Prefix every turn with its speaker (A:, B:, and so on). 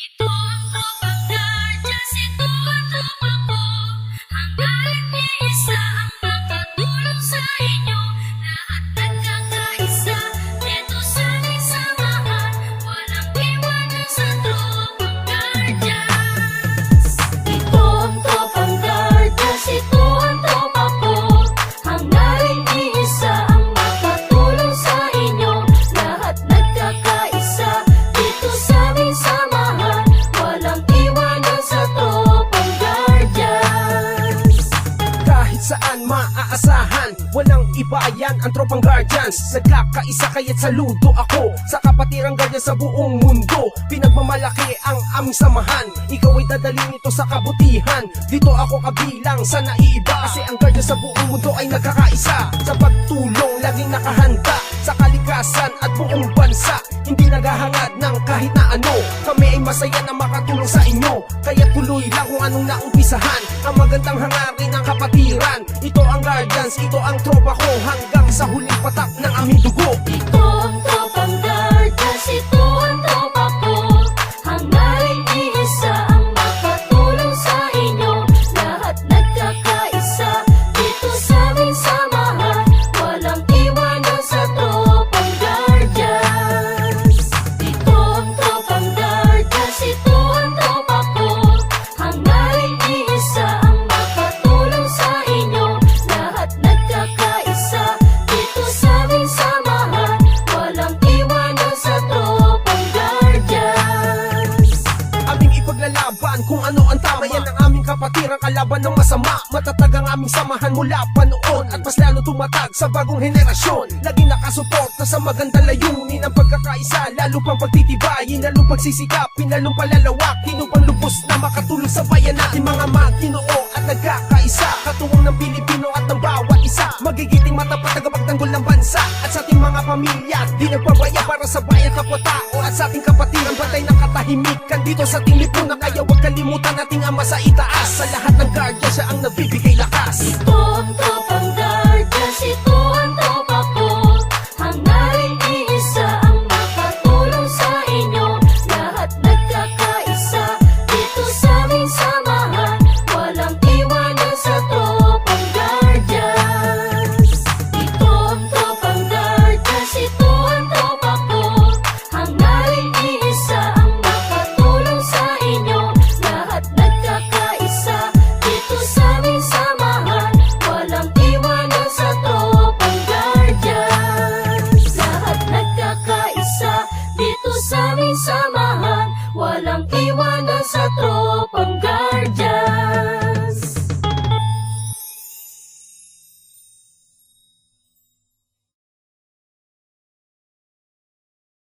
A: Ito ang tropang guardians, ito ang tropa ko. Hangga't iisa ang makatulong sa inyo. Lahat nagkakaisa, dito sa aming samahan. Walang iwanan sa tropang guardians. Ito ang tropang guardians, ito ang tropa ko. Hangga't iisa ang makatulong sa inyo. Lahat nagkakaisa, dito sa aming samahan. Walang iwanan sa tropang guardians.
B: Kahit saan maaasahan, walang iba yan ang tropang guardians. Nagkakaisa kaya't saludo ako sa kapatirang guardians sa buong mundo. Pinagmamalaki ang aming samahan, ikaw ay dadalhin ito sa kabutihan. Dito ako kabilang sa naiiba, kasi ang guardians sa buong mundo ay nagkakaisa. Sa pagtulong, laging nakahanda sa kalikasan at buong bansa. Hindi naghahangad ng kahit na ano. Kami ay masaya na makatulong sa inyo, kaya tuloy lang kung anong naumpisahan. Ang magandang hangarin ng kapatiran. Ito ang guardians, ito ang tropa ko. Hanggang sa huling patak ng aming dugo.
A: Ito ang tropang guardians, ito ang tropa ko. Hangga't iisa ang makatulong sa inyo. Lahat nagkakaisa, dito sa aming samahan. Walang iwanan sa tropang guardians. Ito ang tropang guardians, ito ang tropa ko. Hangga't iisa ang makatulong sa inyo. Lahat nagkakaisa, dito sa aming samahan. Walang iwanan sa tropang guardians.
B: Aming ipaglalaban kung ano ang tama. Yan ang aming kapatiran, kalaban ng masama. Matatag ang aming samahan mula pa noon, at mas lalo tumatag sa bagong henerasyon. Laging nakasuporta sa magandang layunin ng pagkakaisa. Lalo pang pagtitibayin, lalong pagsisikapin, lalong palalawakin upang lubos na makatulong sa bayan natin. Mga maginoo at nagkakaisa, katuwang ng Pilipino at ng bawat isa. Magigiting matapat tagapagtanggol ng bansa, at sa ating mga pamilya di nagpabaya para sa bayan kapwa-tao. At sa ating kapatiran, bantay ng katahimikan dito sa ating lipunan. Kaya huwag kalimutan nating ama sa itaas. Sa lahat ng guardian, siya ang nagbibigay